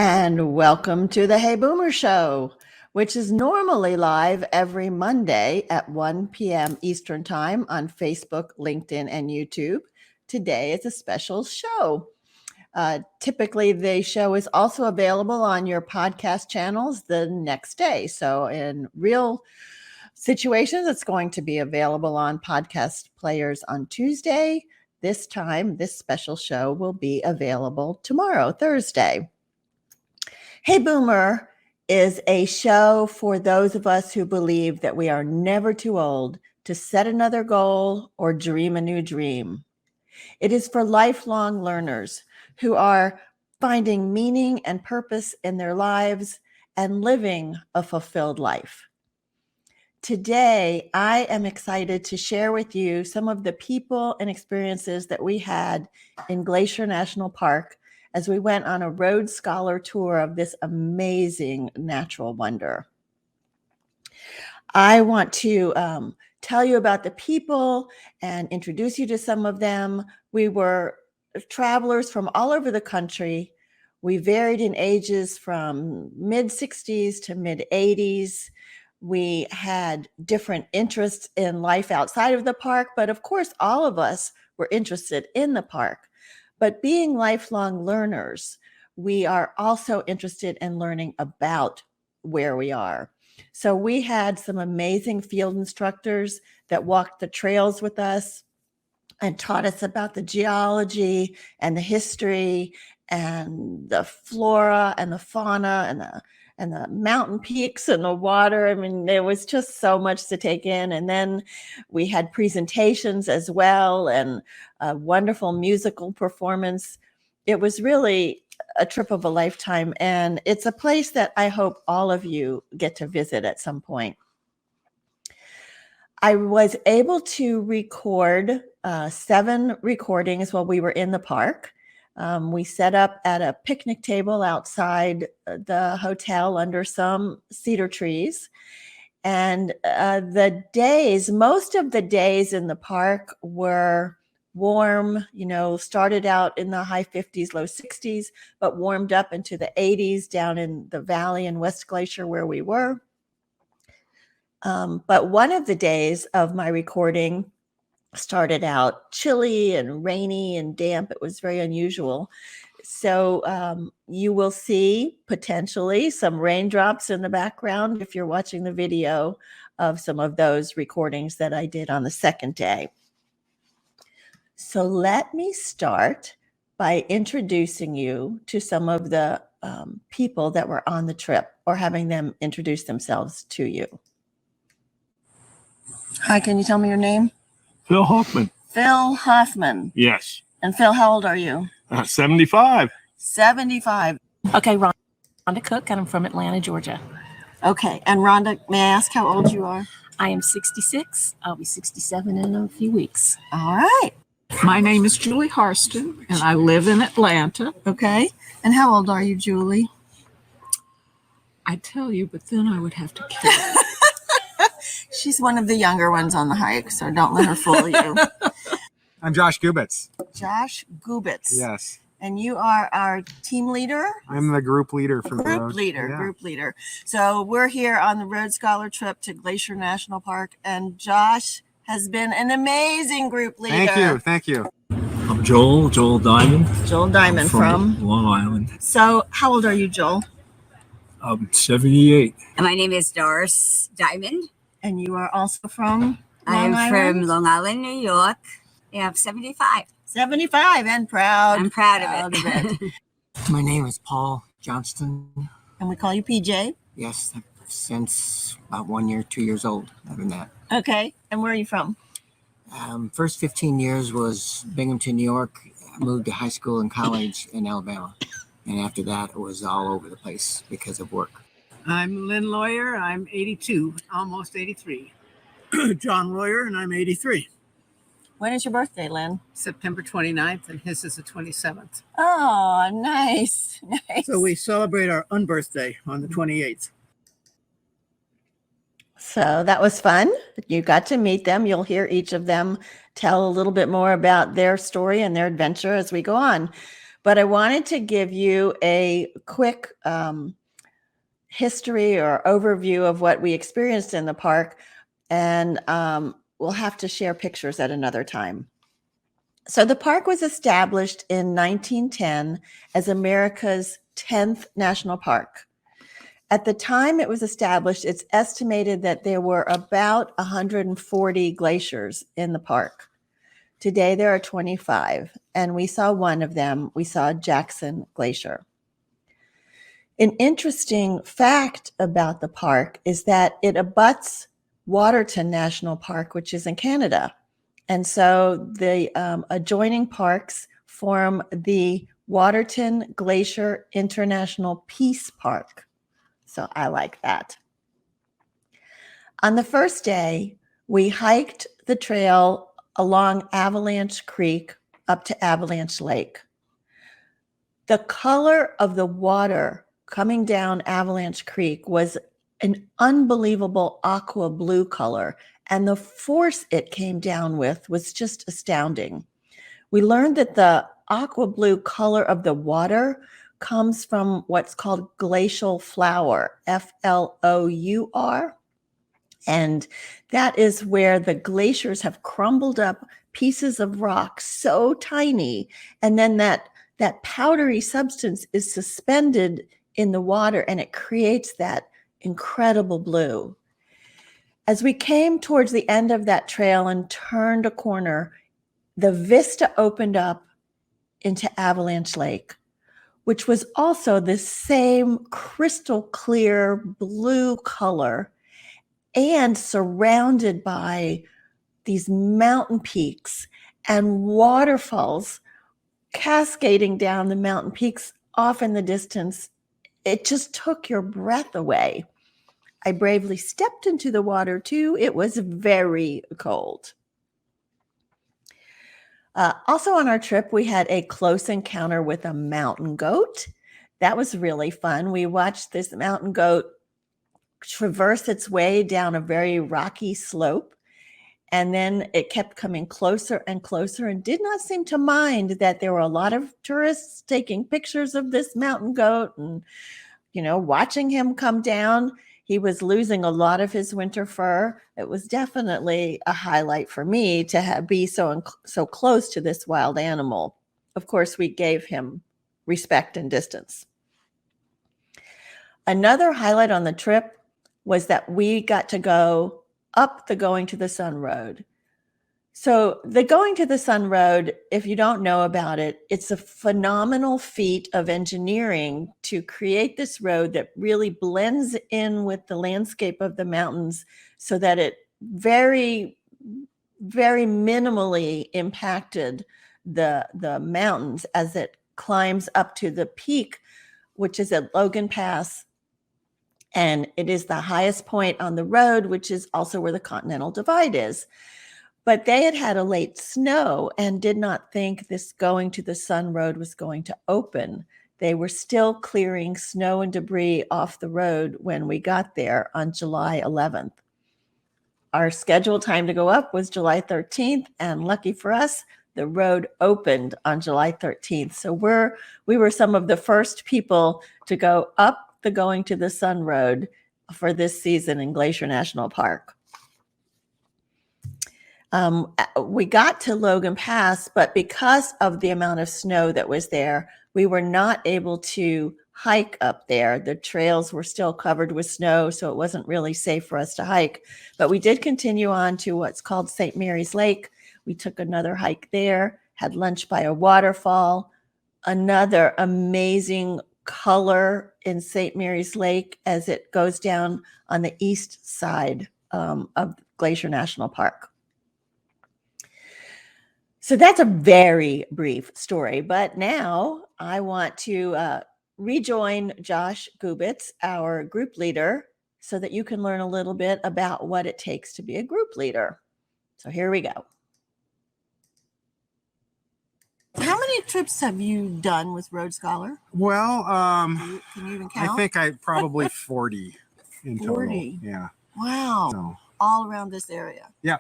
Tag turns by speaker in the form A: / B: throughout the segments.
A: And welcome to the Hey Boomer Show, which is normally live every Monday at 1 p.m. Eastern Time on Facebook, LinkedIn, and YouTube. Today is a special show. Typically, the show is also available on your podcast channels the next day. So in real situations, it's going to be available on podcast players on Tuesday. This time, this special show will be available tomorrow, Thursday. Hey Boomer is a show for those of us who believe that we are never too old to set another goal or dream a new dream. It is for lifelong learners who are finding meaning and purpose in their lives and living a fulfilled life. Today, I am excited to share with you some of the people and experiences that we had in Glacier National Park as we went on a Rhodes Scholar tour of this amazing natural wonder. I want to tell you about the people and introduce you to some of them. We were travelers from all over the country. We varied in ages from mid-60s to mid-80s. We had different interests in life outside of the park, but of course, all of us were interested in the park. But being lifelong learners, we are also interested in learning about where we are. So we had some amazing field instructors that walked the trails with us and taught us about the geology and the history and the flora and the fauna and the mountain peaks and the water. I mean, there was just so much to take in. And then we had presentations as well and a wonderful musical performance. It was really a trip of a lifetime. And it's a place that I hope all of you get to visit at some point. I was able to record 7 recordings while we were in the park. We set up at a picnic table outside the hotel under some cedar trees. And most of the days in the park were warm, started out in the high 50s, low 60s, but warmed up into the 80s down in the valley in West Glacier where we were. But one of the days of my recording started out chilly and rainy and damp. It was very unusual. So you will see potentially some raindrops in the background if you're watching the video of some of those recordings that I did on the second day. So let me start by introducing you to some of the people that were on the trip, or having them introduce themselves to you. Hi, can you tell me your name?
B: Phil Hoffman.
A: Phil Hoffman.
B: Yes.
A: And Phil, how old are you?
B: 75.
A: 75.
C: Okay, Rhonda Cook, and I'm from Atlanta, Georgia.
A: Okay, and Rhonda, may I ask how old you are?
C: I am 66. I'll be 67 in a few weeks.
A: All right.
D: My name is Julie Harston, and I live in Atlanta.
A: Okay, and how old are you, Julie?
D: I'd tell you, but then I would have to kill you.
A: She's one of the younger ones on the hike, so don't let her fool you.
E: I'm Josh Gubitz.
A: Josh Gubitz.
E: Yes.
A: And you are our team leader?
E: I'm the group leader for the road.
A: Group leader. So we're here on the Rhodes Scholar trip to Glacier National Park, and Josh has been an amazing group leader.
E: Thank you.
F: I'm Joel Diamond.
A: Joel Diamond from
F: Long Island.
A: So how old are you, Joel?
F: I'm 78.
G: And my name is Doris Diamond.
A: And you are also from
G: I'm from Long Island, New York. Yeah, I'm 75.
A: 75 and proud.
G: I'm proud of it.
H: My name is Paul Johnston.
A: And we call you PJ?
H: Yes, since about 1 year, 2 years old. Other than that.
A: Okay. And where are you from?
H: First 15 years was Binghamton, New York. I moved to high school and college in Alabama. And after that, it was all over the place because of work.
I: I'm Lynn Lawyer. I'm 82, almost 83. John Royer, and I'm 83.
A: When is your birthday, Lynn?
I: September 29th, and his is the 27th.
A: Oh, nice.
I: So we celebrate our unbirthday on the 28th.
A: So that was fun. You got to meet them. You'll hear each of them tell a little bit more about their story and their adventure as we go on. But I wanted to give you a quick history or overview of what we experienced in the park, and we'll have to share pictures at another time. So the park was established in 1910 as America's 10th national park. At the time it was established, it's estimated that there were about 140 glaciers in the park. Today there are 25, and we saw one of them. We saw Jackson Glacier. An interesting fact about the park is that it abuts Waterton National Park, which is in Canada. And so the adjoining parks form the Waterton Glacier International Peace Park. So I like that. On the first day, we hiked the trail along Avalanche Creek up to Avalanche Lake. The color of the water coming down Avalanche Creek was an unbelievable aqua blue color, and the force it came down with was just astounding. We learned that the aqua blue color of the water comes from what's called glacial flour, Flour. And that is where the glaciers have crumbled up pieces of rock so tiny, and then that powdery substance is suspended in the water, and it creates that incredible blue. As we came towards the end of that trail and turned a corner, the vista opened up into Avalanche Lake, which was also the same crystal clear blue color and surrounded by these mountain peaks and waterfalls cascading down the mountain peaks off in the distance. It just took your breath away. I bravely stepped into the water too. It was very cold. Also on our trip, we had a close encounter with a mountain goat. That was really fun. We watched this mountain goat traverse its way down a very rocky slope, and then it kept coming closer and closer and did not seem to mind that there were a lot of tourists taking pictures of this mountain goat and, watching him come down. He was losing a lot of his winter fur. It was definitely a highlight for me to be so close to this wild animal. Of course, we gave him respect and distance. Another highlight on the trip was that we got to go up the Going to the Sun Road. So the Going to the Sun Road, if you don't know about it, it's a phenomenal feat of engineering to create this road that really blends in with the landscape of the mountains so that it very, very minimally impacted the mountains as it climbs up to the peak, which is at Logan Pass. And it is the highest point on the road, which is also where the Continental Divide is. But they had a late snow and did not think this Going to the Sun Road was going to open. They were still clearing snow and debris off the road when we got there on July 11th. Our scheduled time to go up was July 13th, and lucky for us, the road opened on July 13th. So we were some of the first people to go up the Going to the Sun Road for this season in Glacier National Park. We got to Logan Pass, but because of the amount of snow that was there, we were not able to hike up there. The trails were still covered with snow, so it wasn't really safe for us to hike. But we did continue on to what's called St. Mary's Lake. We took another hike there, had lunch by a waterfall, another amazing color in St. Mary's Lake as it goes down on the east side of Glacier National Park. So that's a very brief story, but now I want to rejoin Josh Gubitz, our group leader, so that you can learn a little bit about what it takes to be a group leader. So here we go. How many trips have you done with Road Scholar?
E: Well,
A: Can you even count?
E: I think I probably 40 in total.
A: 40.
E: Yeah.
A: Wow.
E: So,
A: All around this area.
E: yeah,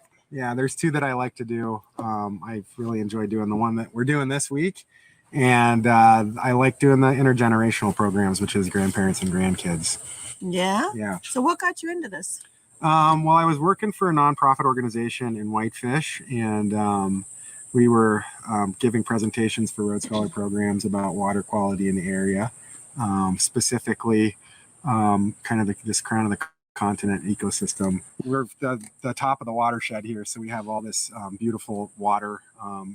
E: there's two that I like to do. I've really enjoyed doing the one that we're doing this week. And I like doing the intergenerational programs, which is grandparents and grandkids.
A: Yeah.
E: Yeah.
A: So what got you into this?
E: Well, I was working for a nonprofit organization in Whitefish, and we were giving presentations for Road Scholar programs about water quality in the area, specifically kind of this crown of the continent ecosystem. We're the top of the watershed here, so we have all this beautiful water,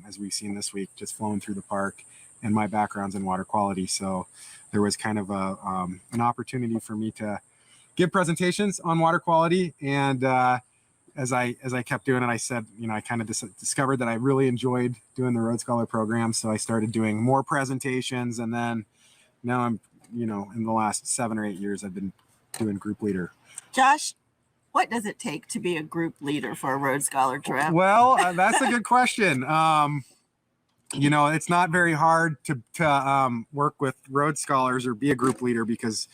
E: as we've seen this week, just flowing through the park. And my background's in water quality, so there was kind of an opportunity for me to give presentations on water quality. And as I kept doing it, I said, I kind of discovered that I really enjoyed doing the Road Scholar program. So I started doing more presentations, and then now I'm, in the last 7 or 8 years, I've been doing group leader.
A: Josh, what does it take to be a group leader for a Road Scholar trip?
E: Well, that's a good question. It's not very hard to work with Road Scholars or be a group leader because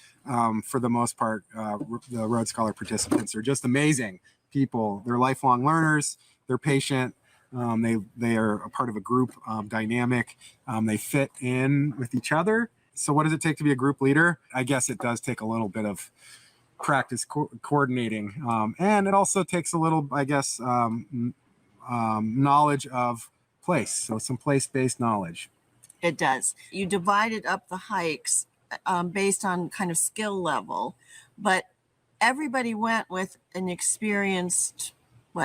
E: for the most part, the Road Scholar participants are just amazing people. They're lifelong learners. They're patient. They are a part of a group dynamic. They fit in with each other. So what does it take to be a group leader? I guess it does take a little bit of practice coordinating. And it also takes a little, I guess, knowledge of place. So some place-based knowledge.
A: It does. You divided up the hikes based on kind of skill level, but everybody went with an experienced,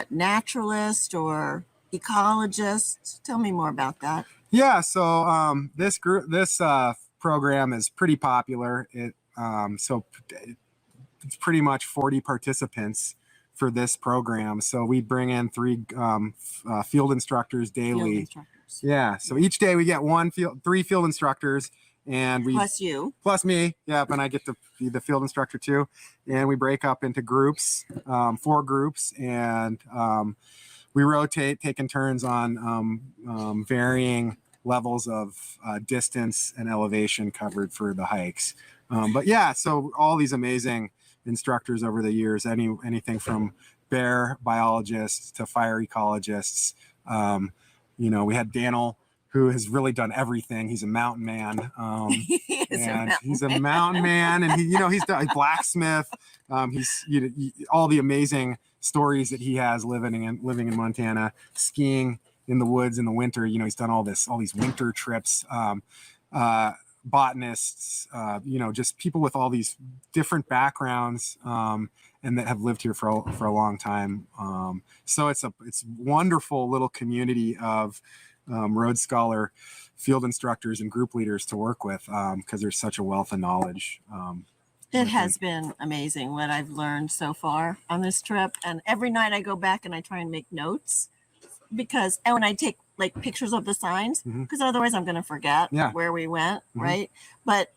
A: naturalist or ecologist? Tell me more about that.
E: Yeah. So this program is pretty popular. So it's pretty much 40 participants for this program. So we bring in 3 field instructors daily.
A: Field instructors.
E: Yeah. So each day we get 3 field instructors, and plus me. Yep. And I get to be the field instructor too. And we break up into groups, 4 groups, and we rotate, taking turns on varying levels of distance and elevation covered for the hikes. But yeah, so all these amazing instructors over the years, anything from bear biologists to fire ecologists. We had Daniel, who has really done everything. He's a mountain man. He's a mountain man, and he's done blacksmith. He's all the amazing stories that he has living in Montana, skiing in the woods in the winter. He's done all these winter trips. Botanists, just people with all these different backgrounds, and that have lived here for a long time. So it's wonderful little community of Road Scholar field instructors and group leaders to work with, because there's such a wealth of knowledge.
A: It has been amazing what I've learned so far on this trip. And every night I go back and I try and make notes and when I take pictures of the signs, because otherwise I'm going to forget where we went. Right. But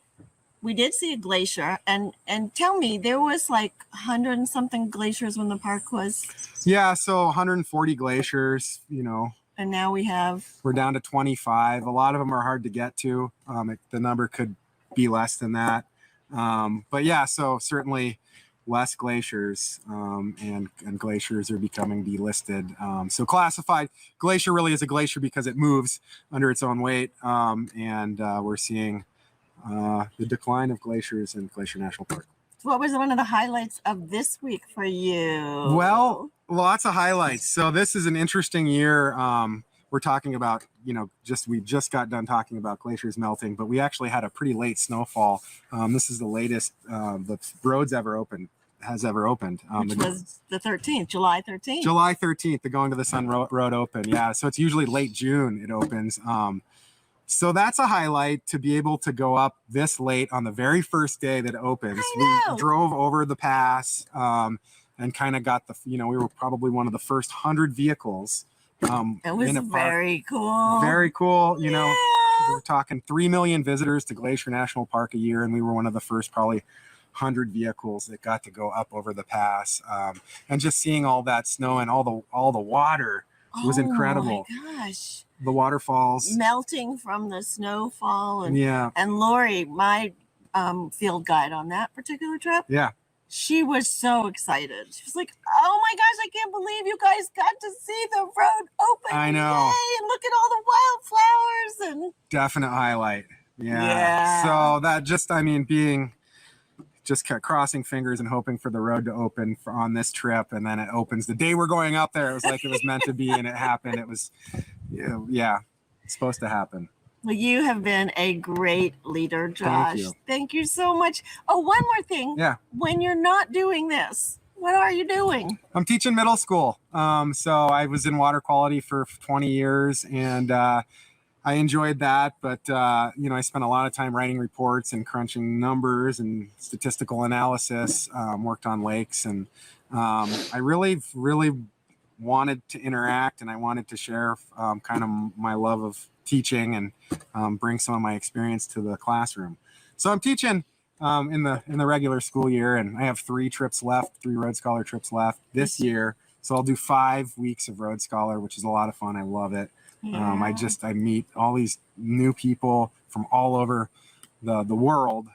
A: we did see a glacier, and tell me, there was 100 and something glaciers when the park was.
E: Yeah. So 140 glaciers,
A: and now we're
E: down to 25. A lot of them are hard to get to. The number could be less than that. But yeah, so certainly less glaciers, and glaciers are becoming delisted. So classified glacier really is a glacier because it moves under its own weight. And we're seeing the decline of glaciers in Glacier National Park.
A: What was one of the highlights of this week for you?
E: Well, lots of highlights. So this is an interesting year. We're talking about, we just got done talking about glaciers melting, but we actually had a pretty late snowfall. This is the latest the roads has ever opened.
A: Which was the 13th, July 13th.
E: July 13th, the Going to the Sun Road open. Yeah, so it's usually late June it opens. So that's a highlight to be able to go up this late on the very first day that it opens. We drove over the pass and kind of got we were probably one of the first 100 vehicles.
A: It was very cool.
E: Very cool. We're talking 3 million visitors to Glacier National Park a year, and we were one of the first probably 100 vehicles that got to go up over the pass. And just seeing all that snow and all the water was incredible.
A: Oh my gosh.
E: The waterfalls
A: melting from the snowfall. And Lori, my field guide on that particular trip.
E: Yeah.
A: She was so excited. She was like, "Oh my gosh, I can't believe you guys got to see the road open.
E: I know.
A: Yay, and look at all the wildflowers." And
E: Definite highlight. Yeah.
A: Yeah.
E: So that just, I mean, being just kept crossing fingers and hoping for the road to open on this trip, and then it opens the day we're going up there. It was like it was meant to be, and it happened. It was, yeah, it's supposed to happen.
A: well, you have been a great leader, Josh.
E: you.
A: Thank you so much. Oh, one more thing.
E: Yeah.
A: When you're not doing this, what are you doing?
E: I'm teaching middle school. So I was in water quality for 20 years, and I enjoyed that. But, I spent a lot of time writing reports and crunching numbers and statistical analysis, worked on lakes. And I really, really wanted to interact, and I wanted to share kind of my love of teaching and bring some of my experience to the classroom. So I'm teaching in the regular school year, and I have 3 Road Scholar trips left this year. So I'll do 5 weeks of Road Scholar, which is a lot of fun. I love it.
A: Yeah.
E: I meet all these new people from all over the world.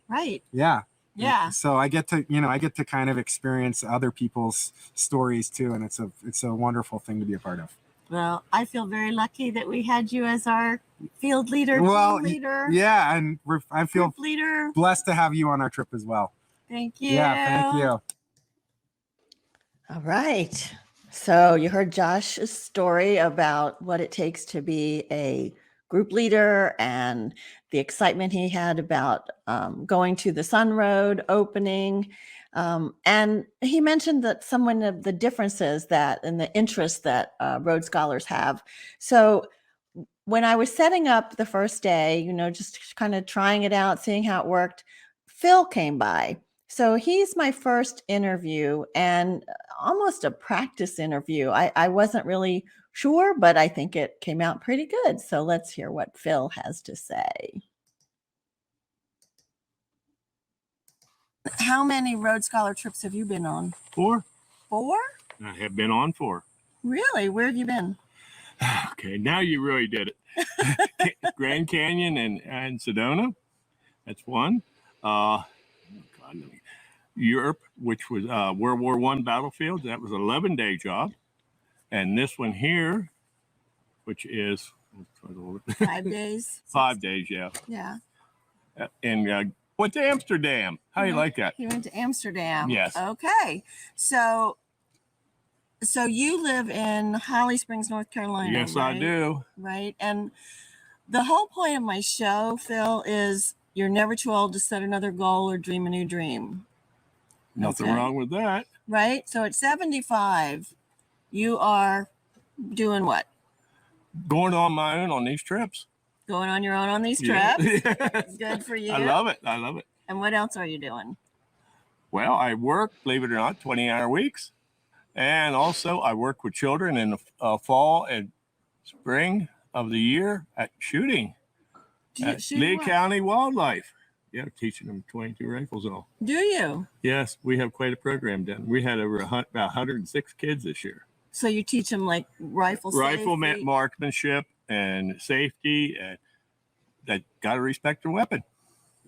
A: Right.
E: Yeah.
A: Yeah.
E: So I get to kind of experience other people's stories too, and it's a wonderful thing to be a part of.
A: Well, I feel very lucky that we had you as our field leader,
E: Well,
A: team leader,
E: Yeah, and I feel
A: group leader.
E: blessed to have you on our trip as well.
A: Thank you.
E: Yeah, thank you.
A: All right. So you heard Josh's story about what it takes to be a group leader and the excitement he had about going to the Sun Road opening. And he mentioned that some of the differences and the interests that road scholars have. So when I was setting up the first day, just kind of trying it out, seeing how it worked, Phil came by. So he's my first interview and almost a practice interview. I wasn't really sure, but I think it came out pretty good. So let's hear what Phil has to say. How many Road Scholar trips have you been on?
B: 4.
A: 4?
B: I have been on 4.
A: Really? Where have you been?
B: Okay, now you really did it. Grand Canyon and Sedona. That's 1. Europe, which was World War I battlefield. That was an 11-day job. And this one here, which is
A: 5 days.
B: 5 days, yeah.
A: Yeah.
B: And went to Amsterdam. How do you like that?
A: He went to Amsterdam.
B: Yes.
A: Okay. So you live in Holly Springs, North Carolina.
B: Yes,
A: right?
B: I do.
A: Right. And the whole point of my show, Phil, is you're never too old to set another goal or dream a new dream.
B: Nothing
A: Okay.
B: wrong with that.
A: Right. So at 75, you are doing what?
B: Going on my own on these trips.
A: Going on your own on these
B: Yeah.
A: trips.
B: Yes.
A: Good for you.
B: I love it. I love it.
A: And what else are you doing?
B: Well, I work, believe it or not, 20-hour weeks. And also I work with children in the fall and spring of the year at shooting at Lee County Wildlife. Yeah, teaching them 22 rifles and all.
A: Do you?
B: Yes, we have quite a program done. We had over about 106 kids this year.
A: So you teach them like rifle safety?
B: Marksmanship and safety, and that got to respect their weapon.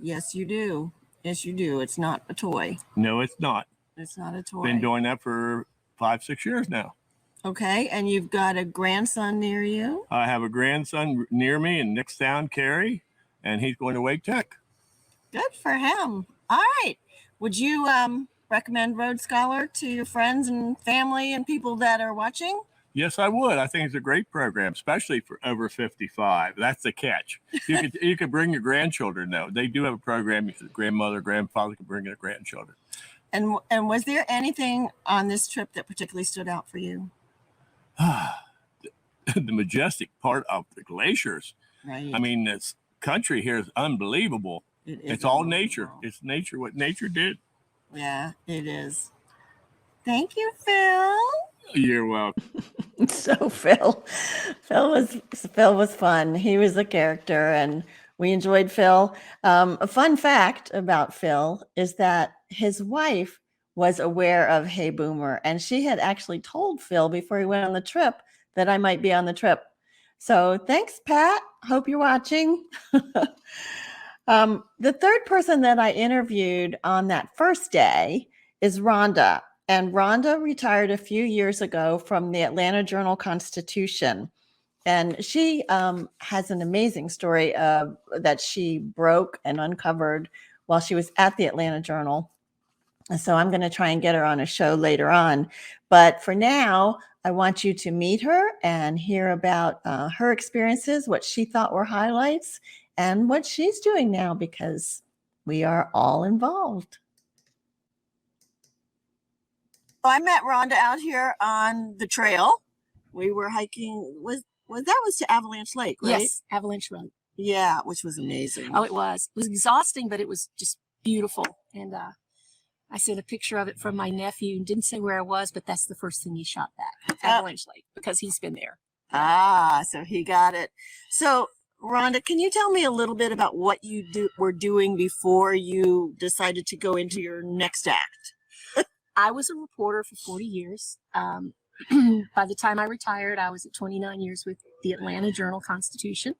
A: Yes, you do. Yes, you do. It's not a toy.
B: No, it's not.
A: It's not a toy.
B: Been doing that for 5-6 years now.
A: Okay, and you've got a grandson near you?
B: I have a grandson near me in Nickstown, Cary, and he's going to Wake Tech.
A: Good for him. All right. Would you recommend Road Scholar to your friends and family and people that are watching?
B: Yes, I would. I think it's a great program, especially for over 55. That's the catch. You could bring your grandchildren, though. They do have a program. Grandmother, grandfather can bring their grandchildren.
A: And was there anything on this trip that particularly stood out for you?
B: The majestic part of the glaciers.
A: Right.
B: I mean, this country here is unbelievable. It's all nature. It's nature, what nature did.
A: Yeah, it is. Thank you, Phil.
B: You're welcome.
A: So Phil was fun. He was a character and we enjoyed Phil. A fun fact about Phil is that his wife was aware of Hey Boomer, and she had actually told Phil before he went on the trip that I might be on the trip. So thanks, Pat. Hope you're watching. The third person that I interviewed on that first day is Rhonda. And Rhonda retired a few years ago from the Atlanta Journal-Constitution. And she has an amazing story that she broke and uncovered while she was at the Atlanta Journal. And so I'm going to try and get her on a show later on. But for now, I want you to meet her and hear about her experiences, what she thought were highlights, and what she's doing now, because we are all involved. I met Rhonda out here on the trail. We were hiking. Was to Avalanche Lake, right?
C: Yes, Avalanche Road.
A: Yeah, which was amazing.
C: Oh, it was. It was exhausting, but it was just beautiful. And I sent a picture of it from my nephew and didn't say where I was, but that's the first thing he shot back, Avalanche Lake, because he's been there.
A: Ah, so he got it. So, Rhonda, can you tell me a little bit about what you were doing before you decided to go into your next act?
C: I was a reporter for 40 years. By the time I retired, I was at 29 years with the Atlanta Journal-Constitution.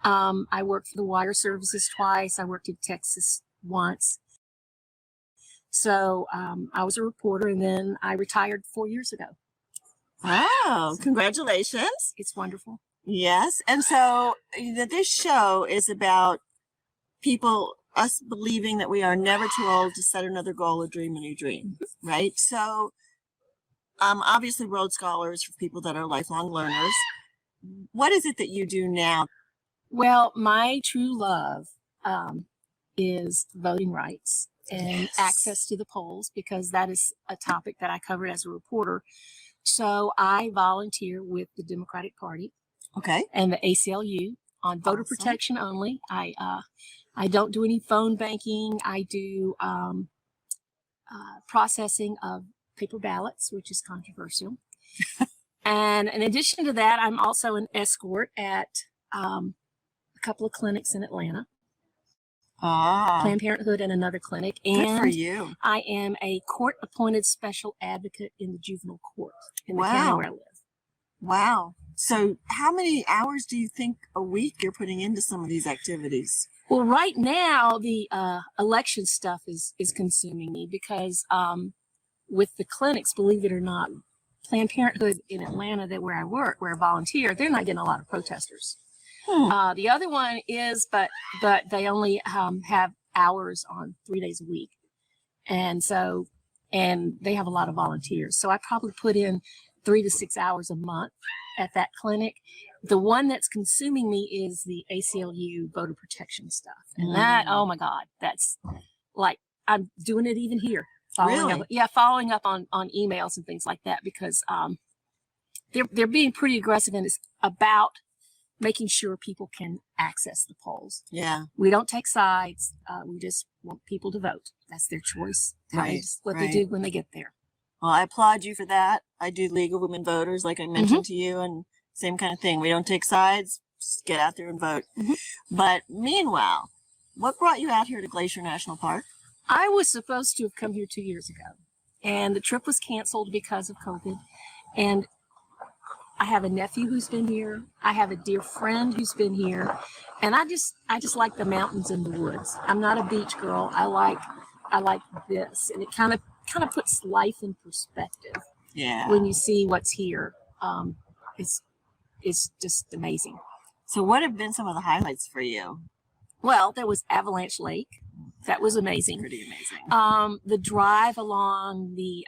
C: I worked for the Wire Services twice. I worked in Texas once. So I was a reporter, and then I retired 4 years ago.
A: Wow, congratulations.
C: It's wonderful.
A: Yes, and so this show is about us believing that we are never too old to set another goal or dream a new dream, right? So obviously Rhodes Scholars for people that are lifelong learners. What is it that you do now?
C: Well, my true love is voting rights and access to the polls, because that is a topic that I covered as a reporter. So I volunteer with the Democratic Party,
A: okay,
C: and the ACLU on voter protection only. I don't do any phone banking. I do processing of paper ballots, which is controversial. And in addition to that, I'm also an escort at a couple of clinics in Atlanta. Planned Parenthood and another clinic. And
A: good for you.
C: I am a court-appointed special advocate in the juvenile court in the county where I live.
A: Wow. So how many hours do you think a week you're putting into some of these activities?
C: Well, right now, the election stuff is consuming me, because with the clinics, believe it or not, Planned Parenthood in Atlanta, where I work, where I volunteer, they're not getting a lot of protesters. The other one is, but they only have hours on 3 days a week. And they have a lot of volunteers. So I probably put in 3 to 6 hours a month at that clinic. The one that's consuming me is the ACLU voter protection stuff. And that, oh my God, that's like, I'm doing it even here. Following up on emails and things like that, because they're being pretty aggressive, and it's about making sure people can access the polls.
A: Yeah.
C: We don't take sides. We just want people to vote. That's their choice. What they do when they get there.
A: Well, I applaud you for that. I do League of Women Voters, like I mentioned to you, and same kind of thing. We don't take sides. Just get out there and vote. But meanwhile, what brought you out here to Glacier National Park?
C: I was supposed to have come here 2 years ago, and the trip was canceled because of COVID. And I have a nephew who's been here. I have a dear friend who's been here, and I just like the mountains and the woods. I'm not a beach girl. I like this, and it kind of puts life in perspective.
A: Yeah.
C: When you see what's here, it's just amazing.
A: So, what have been some of the highlights for you?
C: Well, there was Avalanche Lake. That was amazing.
A: Pretty amazing.
C: The drive along the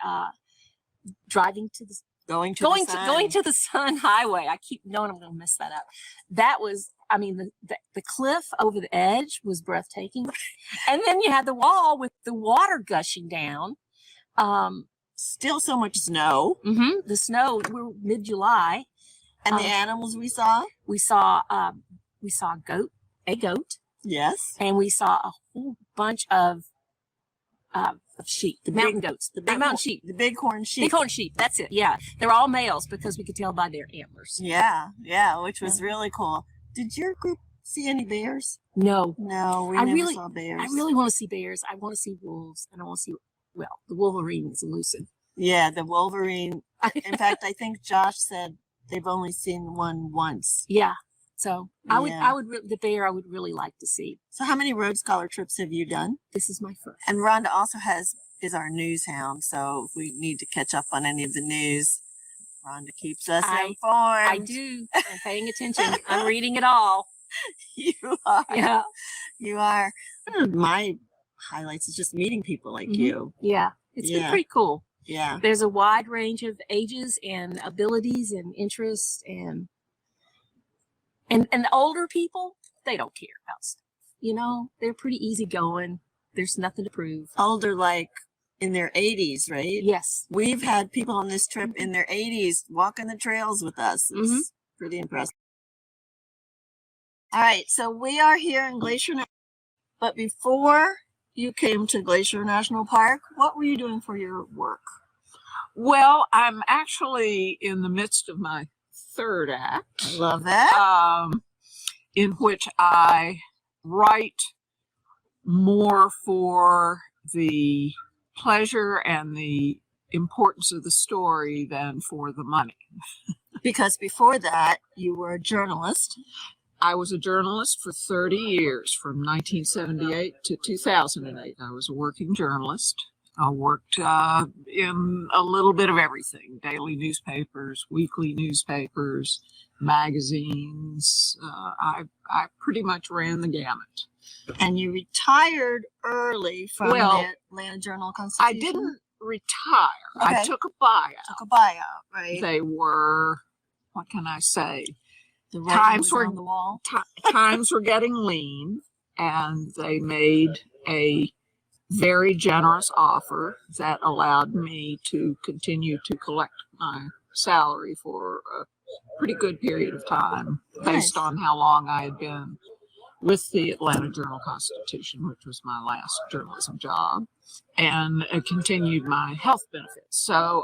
C: going to the Sun Highway. I keep knowing I'm going to mess that up. That was, I mean, the cliff over the edge was breathtaking. And then you had the wall with the water gushing down.
A: Still so much snow.
C: The snow. We're mid-July.
A: And the animals we saw?
C: We saw a goat.
A: Yes.
C: And we saw a whole bunch of sheep, the mountain goats, the big mountain sheep.
A: The bighorn sheep.
C: Bighorn sheep, that's it. Yeah. They're all males, because we could tell by their antlers.
A: Yeah, which was really cool. Did your group see any bears?
C: No.
A: No, we never saw bears.
C: I really want to see bears. I want to see wolves, and I want to see, well, the wolverine is elusive.
A: Yeah, the wolverine. In fact, I think Josh said they've only seen one once.
C: Yeah. So
A: Yeah.
C: the bear I would really like to see.
A: So how many Rhodes Scholar trips have you done?
C: This is my first.
A: And Rhonda also is our news hound. So if we need to catch up on any of the news, Rhonda keeps us informed.
C: I do. I'm paying attention. I'm reading it all.
A: You are.
C: Yeah.
A: You are. One of my highlights is just meeting people like you.
C: Yeah. It's been pretty cool.
A: Yeah.
C: There's a wide range of ages and abilities and interests and the older people, they don't care about stuff. You know, they're pretty easygoing. There's nothing to prove.
A: Older, like in their 80s, right?
C: Yes.
A: We've had people on this trip in their 80s walking the trails with us. It's pretty impressive. All right, so we are here in Glacier National Park, but before you came to Glacier National Park, what were you doing for your work?
D: Well, I'm actually in the midst of my third act.
A: I love that.
D: In which I write more for the pleasure and the importance of the story than for the money.
A: Because before that, you were a journalist.
D: I was a journalist for 30 years, from 1978 to 2008. I was a working journalist. I worked in a little bit of everything: daily newspapers, weekly newspapers, magazines. I pretty much ran the gamut.
A: And you retired early from the Atlanta Journal-Constitution?
D: I didn't retire.
A: Okay.
D: I took a buyout.
A: Took a buyout, right?
D: They were, what can I say?
A: The writing was on the wall.
D: Times were getting lean, and they made a very generous offer that allowed me to continue to collect my salary for a pretty good period of time, based on how long I had been with the Atlanta Journal-Constitution, which was my last journalism job, and continued my health benefits. So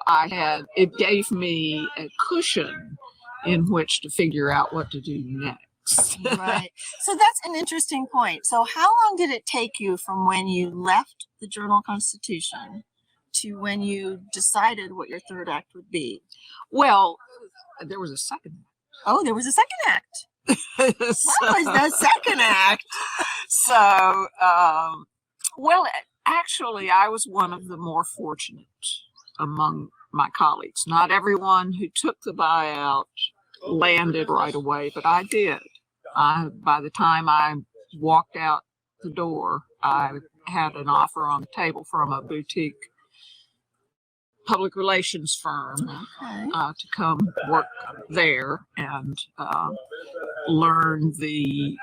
D: it gave me a cushion in which to figure out what to do next.
A: Right. So that's an interesting point. So how long did it take you from when you left the Journal-Constitution to when you decided what your third act would be?
D: Well, there was a second act.
A: Oh, there was a second act. What was the second act?
D: So, well, actually, I was one of the more fortunate among my colleagues. Not everyone who took the buyout landed right away, but I did. By the time I walked out the door, I had an offer on the table from a boutique public relations firm to come work there and learn the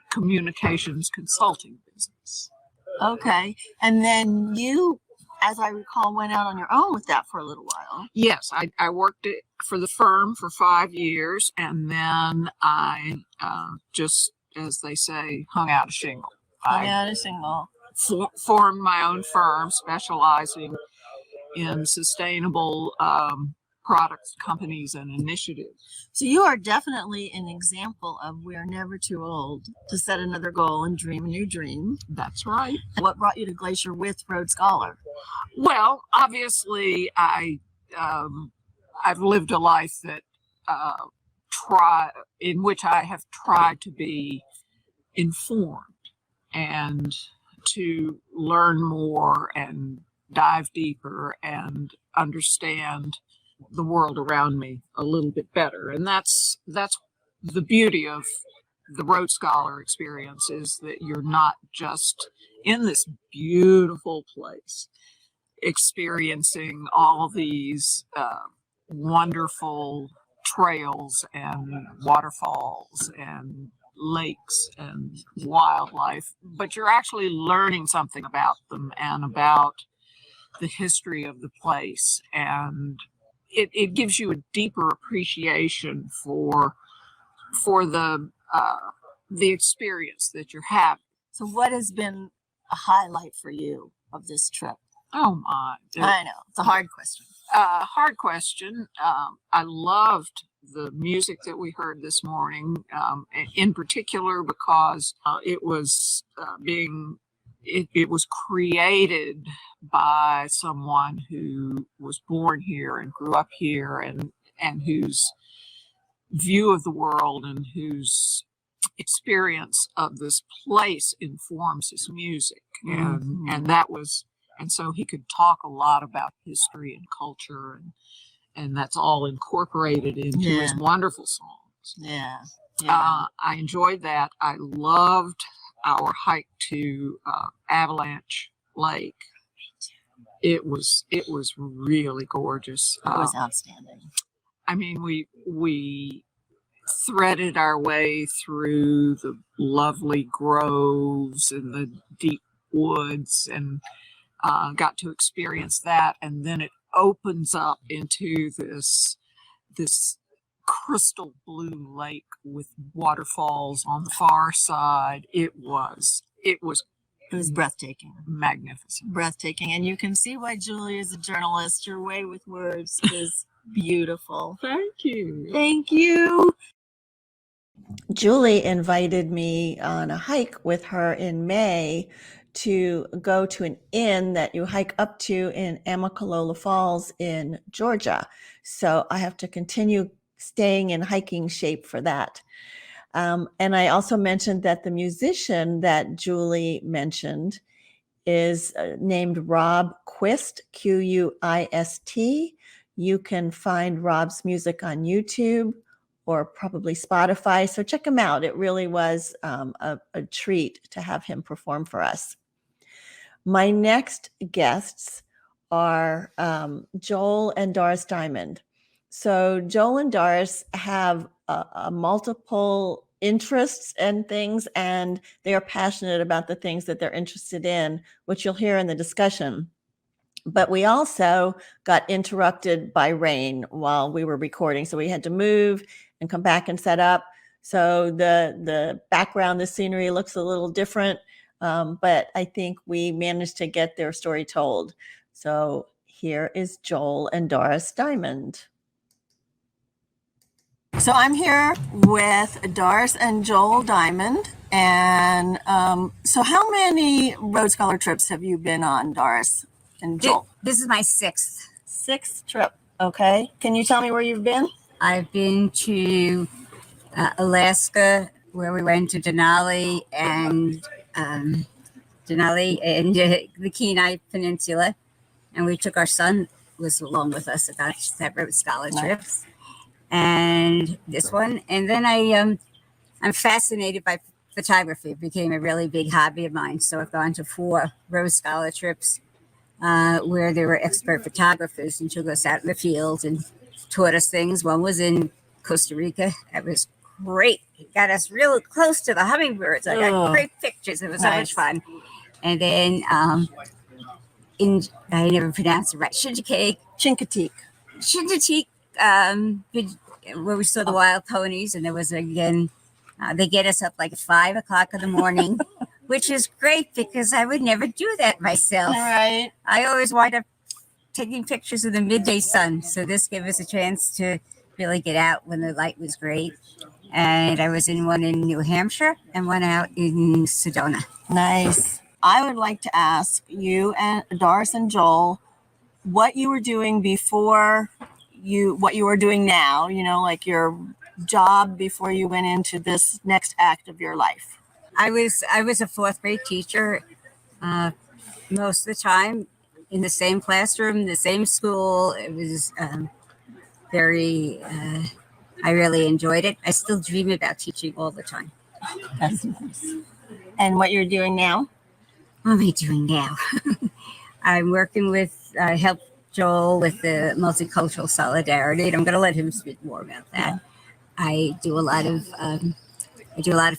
D: communications consulting business.
A: Okay. And then you, as I recall, went out on your own with that for a little while.
D: Yes, I worked for the firm for 5 years, and then I just, as they say, hung out a shingle. Formed my own firm specializing in sustainable products, companies, and initiatives.
A: So you are definitely an example of we're never too old to set another goal and dream a new dream.
D: That's right.
A: What brought you to Glacier with Rhodes Scholar?
D: Well, obviously, I've lived a life that in which I have tried to be informed and to learn more and dive deeper and understand the world around me a little bit better. And that's the beauty of the Rhodes Scholar experience, is that you're not just in this beautiful place experiencing all these wonderful trails and waterfalls and lakes and wildlife, but you're actually learning something about them and about the history of the place, and it gives you a deeper appreciation for the experience that you're having.
A: So what has been a highlight for you of this trip?
D: Oh my!
A: I know, it's a hard question.
D: Hard question. I loved the music that we heard this morning, in particular because it was it was created by someone who was born here and grew up here and whose view of the world and whose experience of this place informs his music. And that was, and so he could talk a lot about history and culture, and that's all incorporated into his wonderful songs.
A: Yeah.
D: I enjoyed that. I loved our hike to Avalanche Lake. It was really gorgeous.
A: It was outstanding.
D: I mean, we threaded our way through the lovely groves and the deep woods, and got to experience that. And then it opens up into this crystal blue lake with waterfalls on the far side. It was
A: breathtaking.
D: Magnificent.
A: Breathtaking. And you can see why Julie is a journalist. Your way with words is beautiful.
D: Thank you.
A: Thank you. Julie invited me on a hike with her in May to go to an inn that you hike up to in Amicalola Falls in Georgia. So I have to continue staying in hiking shape for that. And I also mentioned that the musician that Julie mentioned is named Rob Quist, Quist. You can find Rob's music on YouTube or probably Spotify. So check him out. It really was a treat to have him perform for us. My next guests are Joel and Doris Diamond. So Joel and Doris have multiple interests and things, and they are passionate about the things that they're interested in, which you'll hear in the discussion. But we also got interrupted by rain while we were recording. So we had to move and come back and set up. So the background, the scenery looks a little different, but I think we managed to get their story told. So here is Joel and Doris Diamond. So I'm here with Doris and Joel Diamond. And so how many Rhodes Scholar trips have you been on, Doris and Joel?
G: This is my sixth.
A: Sixth trip. Okay. Can you tell me where you've been?
G: I've been to Alaska, where we went to Denali and the Kenai Peninsula. And we took our son, was along with us at that Rhodes Scholar trip.
A: Nice.
G: And this one. And then I'm fascinated by photography. It became a really big hobby of mine. So I've gone to 4 Rhodes Scholar trips where there were expert photographers and took us out in the field and taught us things. One was in Costa Rica. It was great. It got us real close to the hummingbirds. I got great pictures. It was so much fun. And then I never pronounced it right. Chincoteague, where we saw the wild ponies, and there was again, they get us up like at 5 o'clock in the morning, which is great because I would never do that myself.
A: All right.
G: I always wind up taking pictures of the midday sun, so this gave us a chance to really get out when the light was great. And I was in one in New Hampshire and one out in Sedona.
A: Nice. I would like to ask you and Doris and Joel what you were doing before what you are doing now, like your job before you went into this next act of your life.
G: I was a 4th grade teacher most of the time in the same classroom, the same school. It was very, I really enjoyed it. I still dream about teaching all the time.
A: That's nice. And what you're doing now?
G: What am I doing now? I'm working with, help Joel with the multicultural solidarity, and I'm going to let him speak more about that. Yeah. I do a lot of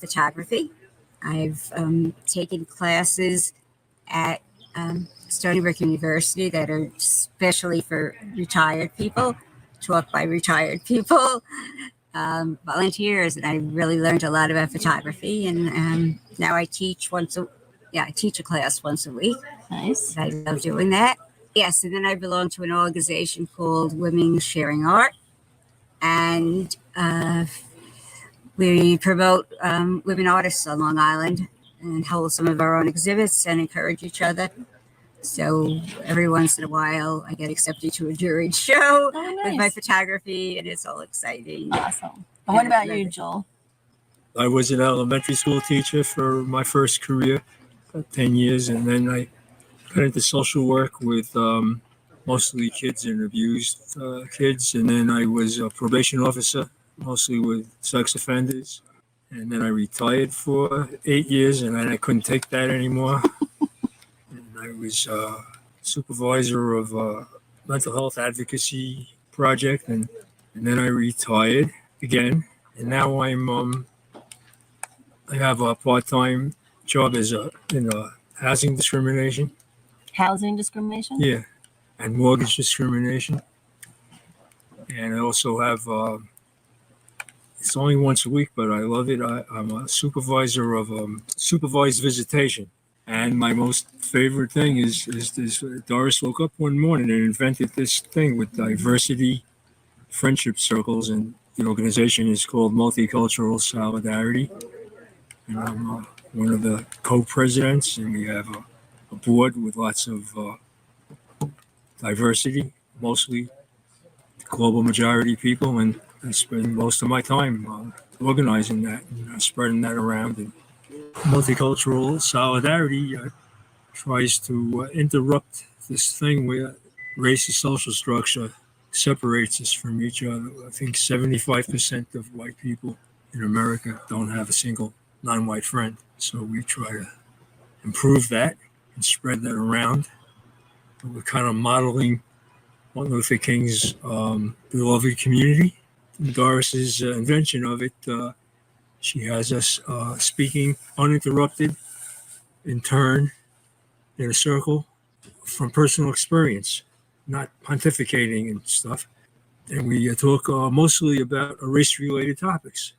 G: photography. I've taken classes at Stony Brook University that are especially for retired people, taught by retired people, volunteers, and I really learned a lot about photography. And now I teach I teach a class once a week.
A: Nice.
G: I love doing that. Yes, and then I belong to an organization called Women Sharing Art, and we promote women artists on Long Island and hold some of our own exhibits and encourage each other. So every once in a while, I get accepted to a juried show with my photography, and it's all exciting.
A: Awesome. What about you, Joel?
F: I was an elementary school teacher for my first career, 10 years, and then I got into social work with mostly kids and abused kids, and then I was a probation officer, mostly with sex offenders, and then I retired for 8 years, and then I couldn't take that anymore. And I was supervisor of a mental health advocacy project, and then I retired again, and now I have a part-time job in housing discrimination.
A: Housing discrimination?
F: Yeah, and mortgage discrimination. And I also have, it's only once a week, but I love it. I'm a supervisor of supervised visitation. And my most favorite thing is this. Doris woke up one morning and invented this thing with diversity friendship circles, and the organization is called Multicultural Solidarity. And I'm one of the co-presidents, and we have a board with lots of diversity, mostly global majority people, and I spend most of my time organizing that and spreading that around. And multicultural solidarity tries to interrupt this thing where race and social structure separates us from each other. I think 75% of white people in America don't have a single non-white friend. So we try to improve that and spread that around. We're kind of modeling Martin Luther King's beloved community. Doris's invention of it, she has us speaking uninterrupted in turn in a circle from personal experience, not pontificating and stuff. And we talk mostly about race-related topics.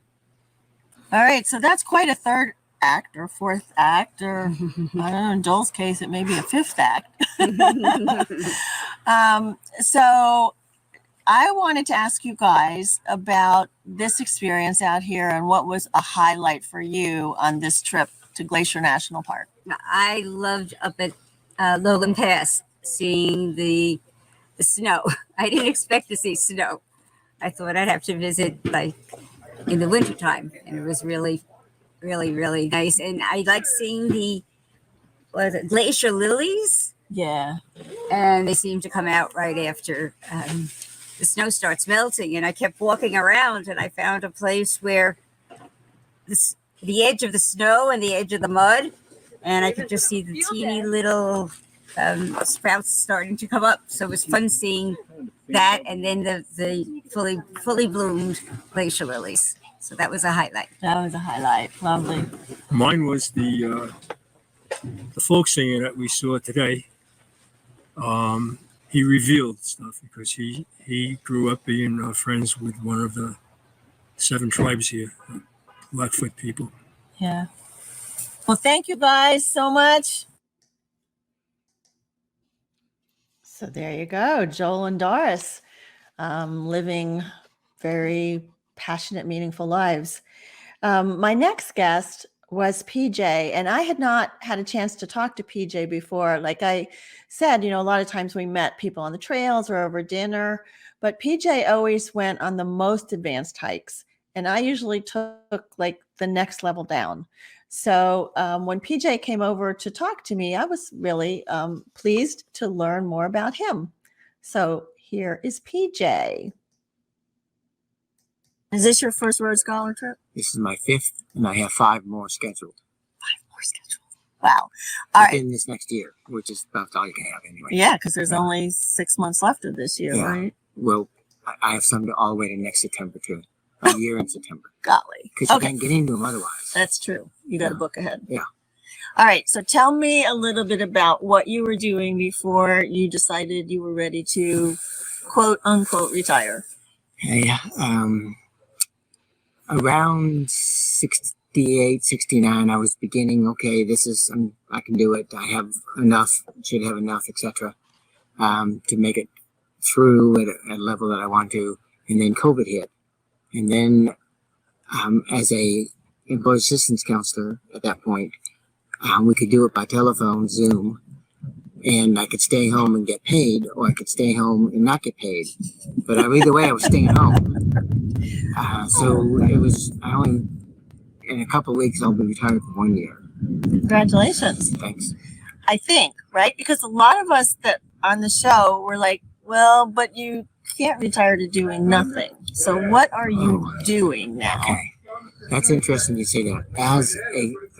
A: All right, so that's quite a third act or fourth act, or I don't know, in Joel's case, it may be a fifth act. So I wanted to ask you guys about this experience out here and what was a highlight for you on this trip to Glacier National Park.
G: I loved up at Lowland Pass seeing the snow. I didn't expect to see snow. I thought I'd have to visit like in the wintertime, and it was really, really, really nice. And I like seeing the glacier lilies.
A: Yeah.
G: And they seem to come out right after the snow starts melting. And I kept walking around, and I found a place where the edge of the snow and the edge of the mud, and I could just see the teeny little sprouts starting to come up. So it was fun seeing that, and then the fully bloomed glacier lilies. So that was a highlight.
A: That was a highlight. Lovely.
F: Mine was the folk singer that we saw today. He revealed stuff because he grew up being friends with one of the 7 tribes here, Blackfoot people.
A: Yeah. Well, thank you guys so much. So there you go, Joel and Doris, living very passionate, meaningful lives. My next guest was PJ, and I had not had a chance to talk to PJ before. Like I said, a lot of times we met people on the trails or over dinner, but PJ always went on the most advanced hikes, and I usually took like the next level down. So when PJ came over to talk to me, I was really pleased to learn more about him. So here is PJ. Is this your first Rhodes Scholar trip?
H: This is my 5th, and I have 5 more scheduled.
A: 5 more scheduled. Wow. All right.
H: Within this next year, which is about all you can have anyway.
A: Yeah, because there's only 6 months left of this year, right?
H: Well, I have some all the way to next September, too. A year in September.
A: Golly.
H: Because you can't get into them otherwise.
A: That's true. You got to book ahead.
H: Yeah.
A: All right. So tell me a little bit about what you were doing before you decided you were ready to quote unquote retire.
H: Yeah. Around 68, 69, I was beginning, okay, I can do it. I have enough, should have enough, etc. To make it through at a level that I want to. And then COVID hit. And then as a employee assistance counselor at that point, we could do it by telephone, Zoom, and I could stay home and get paid, or I could stay home and not get paid. But either way, I was staying home. So it was, I only, in a couple of weeks, I'll be retired for 1 year.
A: Congratulations.
H: Thanks.
A: I think, right? Because a lot of us that on the show were like, well, but you can't retire to doing nothing. So what are you doing now?
H: Okay. That's interesting you say that. As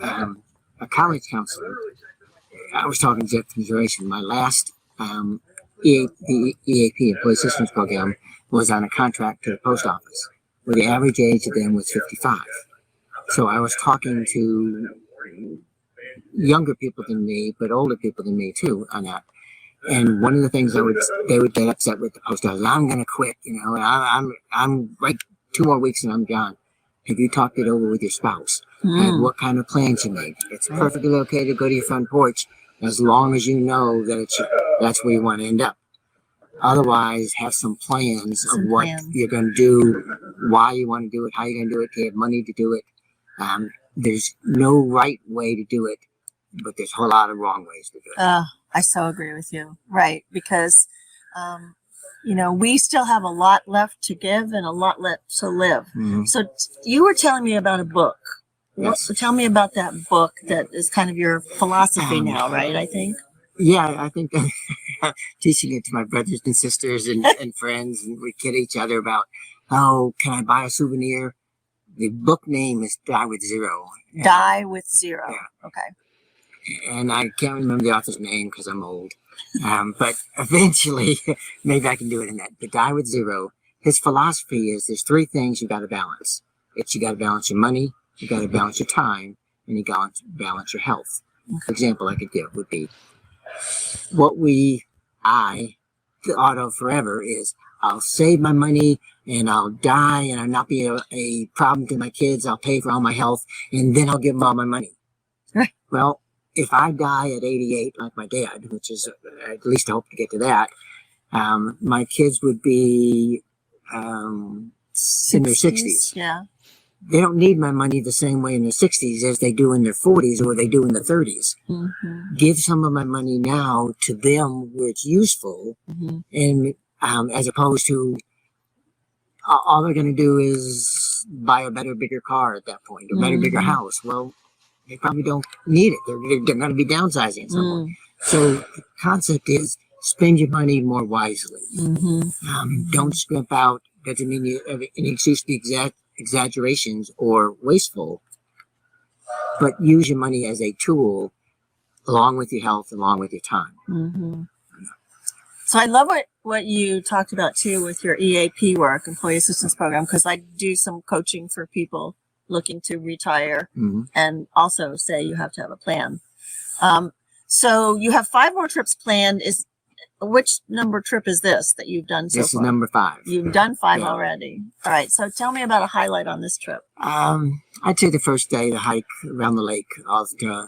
H: a college counselor, I was talking to Jeff Consideration. My last the EAP, Employee Assistance Program, was on a contract to the post office, where the average age of them was 55. So I was talking to younger people than me, but older people than me too on that. And one of the things they would get upset with the post office. I'm going to quit, you know. And I'm like 2 more weeks and I'm gone. Have you talked it over with your spouse? And what kind of plans you made? It's perfectly okay to go to your front porch as long as you know that that's where you want to end up. Otherwise, have some plans of what you're going to do, why you want to do it, how you're going to do it, to have money to do it. There's no right way to do it, but there's a whole lot of wrong ways to do it.
A: I so agree with you. Right. Because, you know, we still have a lot left to give and a lot left to live. So you were telling me about a book.
H: Yes.
A: Tell me about that book that is kind of your philosophy now, right? I think.
H: Yeah, I think teaching it to my brothers and sisters and friends, and we kid each other about, oh, can I buy a souvenir? The book name is Die with Zero.
A: Die with Zero.
H: Yeah.
A: Okay.
H: And I can't remember the author's name because I'm old. But eventually, maybe I can do it in that. But Die with Zero, his philosophy is there's 3 things you got to balance. You got to balance your money, you got to balance your time, and you got to balance your health. For example, I could give would be what thought of forever is I'll save my money and I'll die and I'll not be a problem to my kids. I'll pay for all my health and then I'll give them all my money.
A: Right.
H: Well, if I die at 88, like my dad, which is at least I hope to get to that, my kids would be in their 60s.
A: Yeah.
H: They don't need my money the same way in their 60s as they do in their 40s or they do in their 30s. Give some of my money now to them where it's useful, and as opposed to all they're going to do is buy a better, bigger car at that point, or better, bigger house. Well, they probably don't need it. They're going to be downsizing at some point. So the concept is spend your money more wisely. Don't scrimp out. Doesn't mean you have any excuse to be exaggerations or wasteful, but use your money as a tool along with your health, along with your time.
A: So I love what you talked about too with your EAP work, Employee Assistance Program, because I do some coaching for people looking to retire and also say you have to have a plan. So you have 5 more trips planned. Which number trip is this that you've done so far?
H: This is number 5.
A: You've done 5 already. All right. So tell me about a highlight on this trip.
H: I'd say the first day, the hike around the lake, and through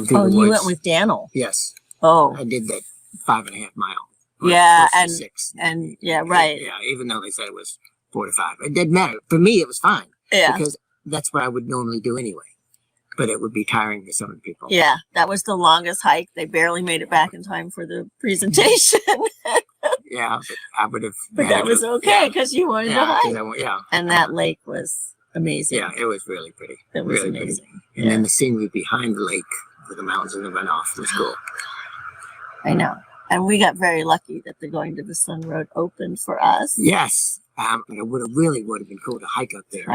H: the woods.
A: You went with Daniel.
H: Yes.
A: Oh,
H: I did that 5.5 mile.
A: Yeah, and
H: 6.
A: And yeah, right.
H: Yeah, even though they said it was 4 to 5, it didn't matter. For me, it was fine.
A: Yeah,
H: because that's what I would normally do anyway. But it would be tiring to some people.
A: Yeah, that was the longest hike. They barely made it back in time for the presentation.
H: Yeah, but I would have.
A: But that was okay because you wanted to hike. And that lake was amazing.
H: Yeah, it was really pretty.
A: It was
H: really
A: amazing.
H: Pretty. And then the scenery behind the lake with the mountains and the runoff was cool.
A: I know. And we got very lucky that the Going to the Sun Road opened for us.
H: Yes. It would have been cool to hike up there.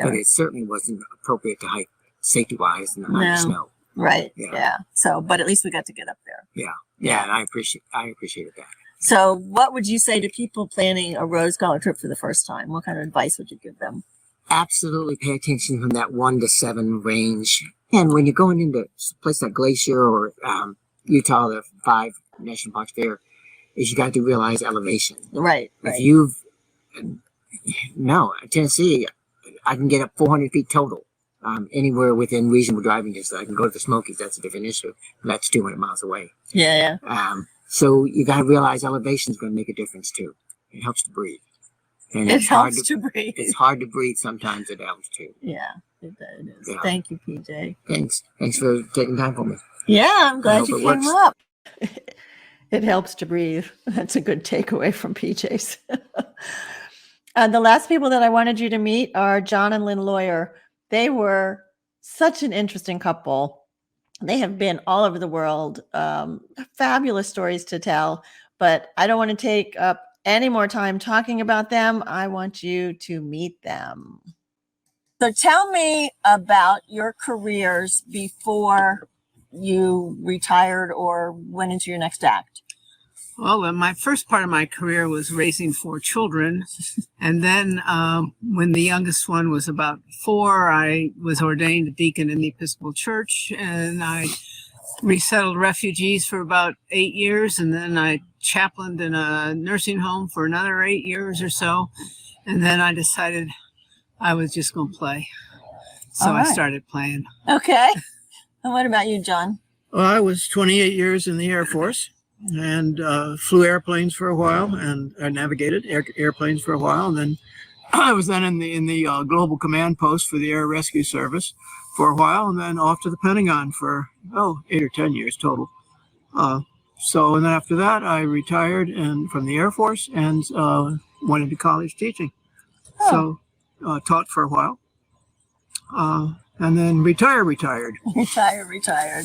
H: But it certainly wasn't appropriate to hike safety-wise in the high snow.
A: Right. Yeah. So, but at least we got to get up there.
H: Yeah. And I appreciated that.
A: So what would you say to people planning a Rose Garden trip for the first time? What kind of advice would you give them?
H: Absolutely pay attention from that 1 to 7 range. And when you're going into a place like Glacier or Utah, the 5 national parks there, is you got to realize elevation.
A: Right.
H: If Tennessee, I can get up 400 feet total. Anywhere within reasonable driving distance. I can go to the Smokies. That's a different issue. That's 200 miles away.
A: Yeah.
H: So you got to realize elevation is going to make a difference too. It helps to breathe. And
A: it helps to breathe.
H: It's hard to breathe sometimes at altitude.
A: Yeah, it is.
H: Yeah.
A: Thank you, PJ.
H: Thanks for taking time for me.
A: Yeah, I'm glad you came up.
J: It helps to breathe. That's a good takeaway from PJ's.
A: The last people that I wanted you to meet are John and Lynn Lawyer. They were such an interesting couple. They have been all over the world, fabulous stories to tell, but I don't want to take up any more time talking about them. I want you to meet them. So tell me about your careers before you retired or went into your next act.
I: Well, my first part of my career was raising 4 children. And then when the youngest one was about 4, I was ordained a deacon in the Episcopal Church, and I resettled refugees for about 8 years. And then I chaplained in a nursing home for another 8 years or so. And then I decided I was just going to play. So I started playing.
A: Okay. And what about you, John?
I: Well, I was 28 years in the Air Force and flew airplanes for a while, and I navigated airplanes for a while. And then I was then in the Global Command Post for the Air Rescue Service for a while, and then off to the Pentagon for 8 or 10 years total. And then after that, I retired from the Air Force and went into college teaching. So taught for a while, and then retired.
A: Retired.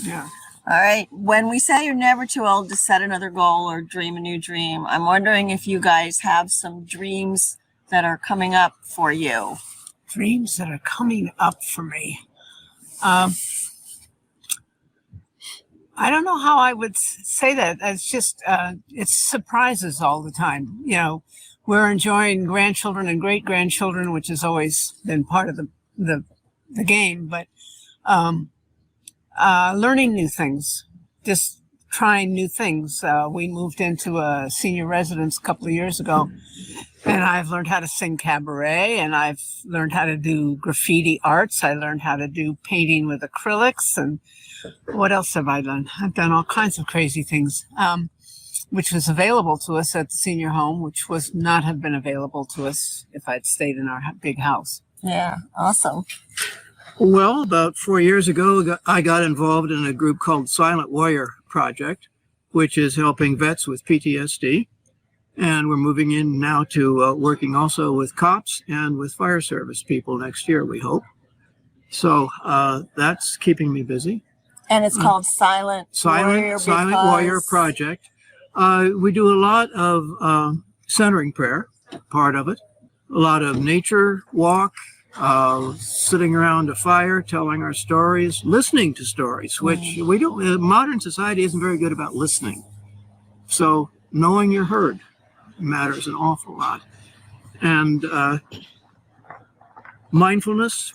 I: Yeah.
A: All right. When we say you're never too old to set another goal or dream a new dream, I'm wondering if you guys have some dreams that are coming up for you.
I: Dreams that are coming up for me. I don't know how I would say that. It's just, it's surprises all the time. You know, we're enjoying grandchildren and great-grandchildren, which has always been part of the game, but learning new things, just trying new things. We moved into a senior residence a couple of years ago, and I've learned how to sing cabaret, and I've learned how to do graffiti arts. I learned how to do painting with acrylics, and what else have I done? I've done all kinds of crazy things, which was available to us at the senior home, which was not have been available to us if I'd stayed in our big house.
A: Yeah, awesome.
I: Well, about 4 years ago, I got involved in a group called Silent Warrior Project, which is helping vets with PTSD. And we're moving in now to working also with cops and with fire service people next year, we hope. So that's keeping me busy.
A: And it's called Silent
I: Warrior Project. We do a lot of centering prayer, part of it. A lot of nature walk, sitting around a fire, telling our stories, listening to stories, which we don't. Modern society isn't very good about listening. So knowing you're heard matters an awful lot, and mindfulness.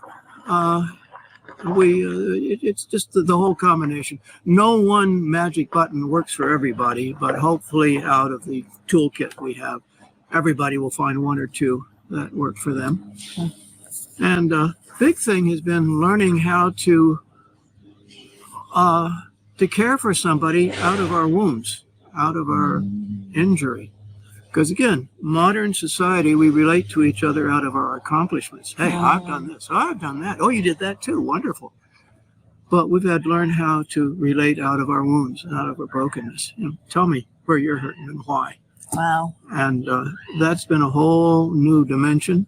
I: It's just the whole combination. No one magic button works for everybody, but hopefully out of the toolkit we have, everybody will find one or two that work for them. And big thing has been learning how to care for somebody out of our wounds, out of our injury. Because again, modern society, we relate to each other out of our accomplishments. Hey, I've done this. I've done that. Oh, you did that too. Wonderful. But we've had to learn how to relate out of our wounds, out of our brokenness. You know, tell me where you're hurting and why.
A: Wow.
I: And that's been a whole new dimension.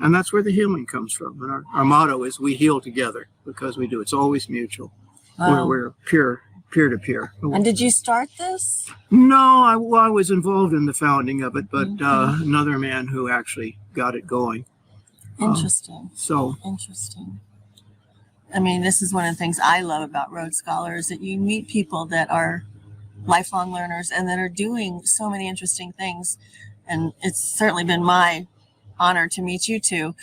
I: And that's where the healing comes from. And our motto is we heal together, because we do. It's always mutual.
A: Wow.
I: We're peer-to-peer.
A: And did you start this?
I: No, I was involved in the founding of it, but another man who actually got it going.
A: Interesting. Interesting. I mean, this is one of the things I love about Road Scholar, is that you meet people that are lifelong learners and that are doing so many interesting things. And it's certainly been my honor to meet you two.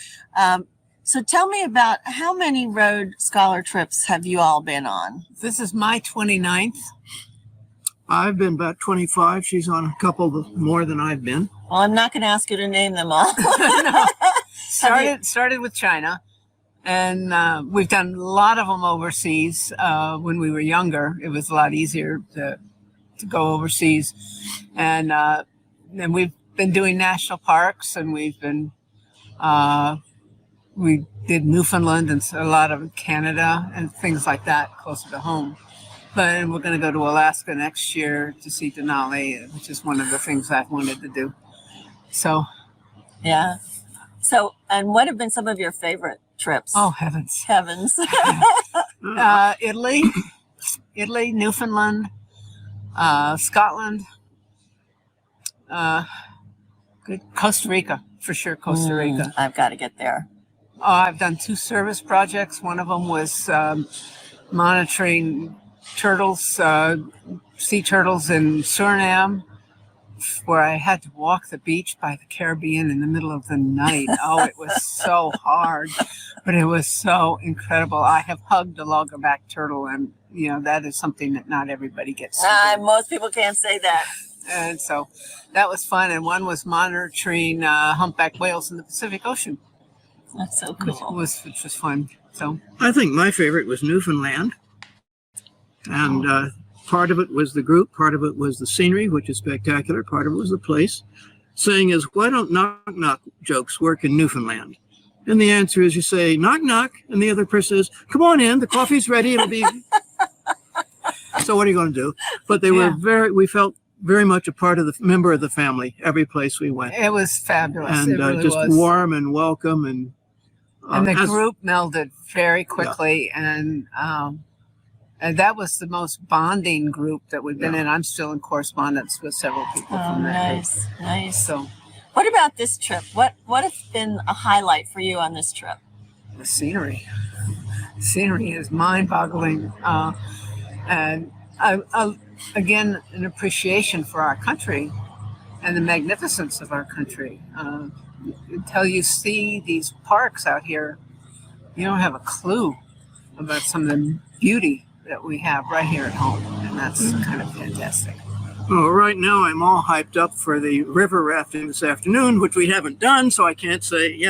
A: So tell me about, how many Road Scholar trips have you all been on?
I: This is my 29th. I've been about 25. She's on a couple more than I've been.
A: Well, I'm not going to ask you to name them all.
I: No. Started with China, and we've done a lot of them overseas. When we were younger, it was a lot easier to go overseas. And then we've been doing national parks, and we've been we did Newfoundland and a lot of Canada and things like that closer to home. But we're going to go to Alaska next year to see Denali, which is one of the things I've wanted to do. So,
A: yeah. So, and what have been some of your favorite trips?
J: Oh, heavens.
A: Heavens.
J: Italy, Newfoundland, Scotland, Costa Rica, for sure, Costa Rica.
A: I've got to get there.
J: I've done 2 service projects. One of them was monitoring turtles, sea turtles in Suriname, where I had to walk the beach by the Caribbean in the middle of the night. Oh, it was so hard, but it was so incredible. I have hugged a loggerback turtle, and that is something that not everybody gets to do.
A: Most people can't say that.
J: And so that was fun. And one was monitoring humpback whales in the Pacific Ocean.
A: That's so cool.
J: Which was fun. So
I: I think my favorite was Newfoundland. And part of it was the group, part of it was the scenery, which is spectacular, part of it was the place. Saying is, why don't knock-knock jokes work in Newfoundland? And the answer is you say, knock, knock, and the other person says, come on in, the coffee's ready, it'll be... So what are you going to do? But they were we felt very much a part of the member of the family, every place we went.
J: it was fabulous.
I: And
J: It really
I: just
J: was.
I: warm and welcome. And
J: The group melded very quickly, and that was the most bonding group that we've been in. I'm still in correspondence with several people from that group.
A: Nice.
J: So
A: What about this trip? What has been a highlight for you on this trip?
J: the scenery is mind-boggling, and again, an appreciation for our country and the magnificence of our country. Until you see these parks out here, you don't have a clue about some of the beauty that we have right here at home, and that's kind of fantastic.
I: Well, right now I'm all hyped up for the river rafting this afternoon, which we haven't done, so I can't say,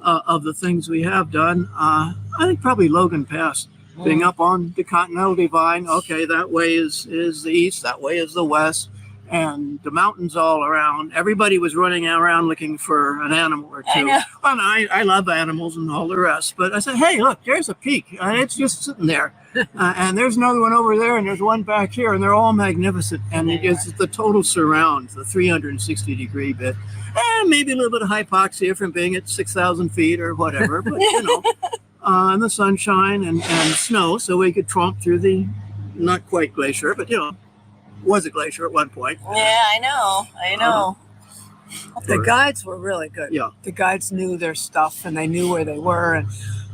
I: of the things we have done. I think probably Logan Pass, being up on the Continental Divide. Okay, that way is the east, that way is the west, and the mountains all around. Everybody was running around looking for an animal or two.
A: I know.
I: And I love animals and all the rest, but I said, hey, look, there's a peak. It's just sitting there. And there's another one over there, and there's one back here, and they're all magnificent. And it is the total surround, the 360-degree bit. And maybe a little bit of hypoxia from being at 6,000 feet or whatever, but and the sunshine and snow, so we could tromp through the, not quite glacier, but was a glacier at one point.
A: Yeah, I know.
J: The guides were really good.
I: Yeah.
J: The guides knew their stuff, and they knew where they were.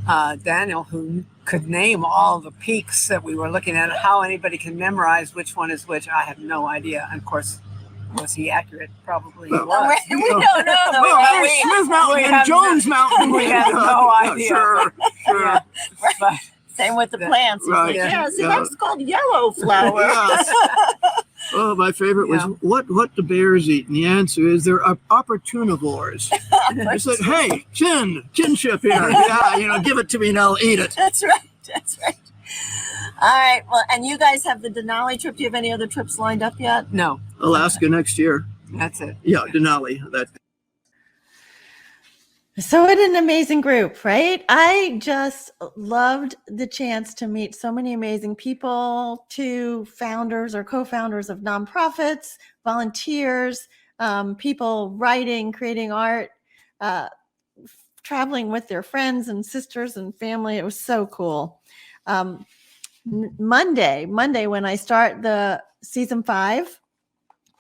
J: And Daniel, who could name all the peaks that we were looking at, how anybody can memorize which one is which, I have no idea. And of course, was he accurate? Probably he was.
A: We don't know.
I: Well, there's Smith Mountain and Jones Mountain.
J: We have no idea.
I: Sure.
J: Yeah. But
A: Same with the plants.
I: Right.
A: See, that's called yellow flower.
I: Yes. Oh, my favorite was what do bears eat? And the answer is they're opportunivores. I said, hey, kinship here. Yeah, give it to me and I'll eat it.
A: That's right. All right. Well, and you guys have the Denali trip. Do you have any other trips lined up yet?
J: no,
I: Alaska next year.
J: that's it.
I: Yeah, Denali.
A: So what an amazing group, right? I just loved the chance to meet so many amazing people, to founders or co-founders of nonprofits, volunteers, people writing, creating art, traveling with their friends and sisters and family. It was so cool. Monday, when I start the season 5,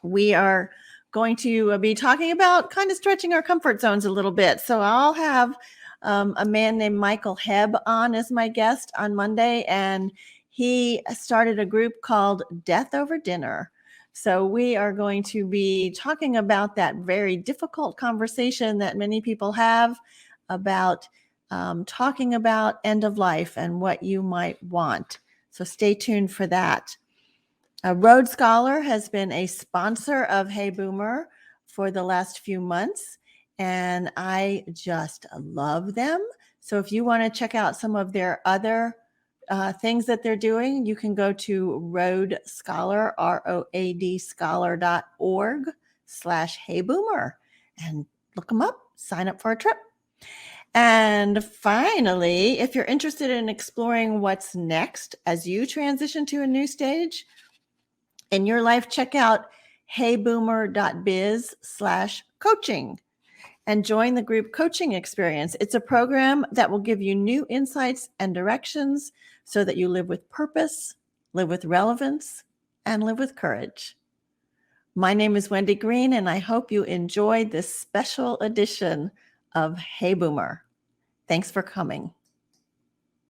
A: we are going to be talking about kind of stretching our comfort zones a little bit. So I'll have a man named Michael Hebb on as my guest on Monday, and he started a group called Death Over Dinner. So we are going to be talking about that very difficult conversation that many people have about talking about end of life and what you might want. So stay tuned for that. Road Scholar has been a sponsor of Hey Boomer for the last few months, and I just love them. So if you want to check out some of their other things that they're doing, you can go to Road Scholar, ROAD scholar.org/HeyBoomer and look them up, sign up for a trip. And finally, if you're interested in exploring what's next as you transition to a new stage in your life, check out heyboomer.biz/coaching. and join the group coaching experience. It's a program that will give you new insights and directions so that you live with purpose, live with relevance, and live with courage. My name is Wendy Green, and I hope you enjoyed this special edition of Hey Boomer. Thanks for coming.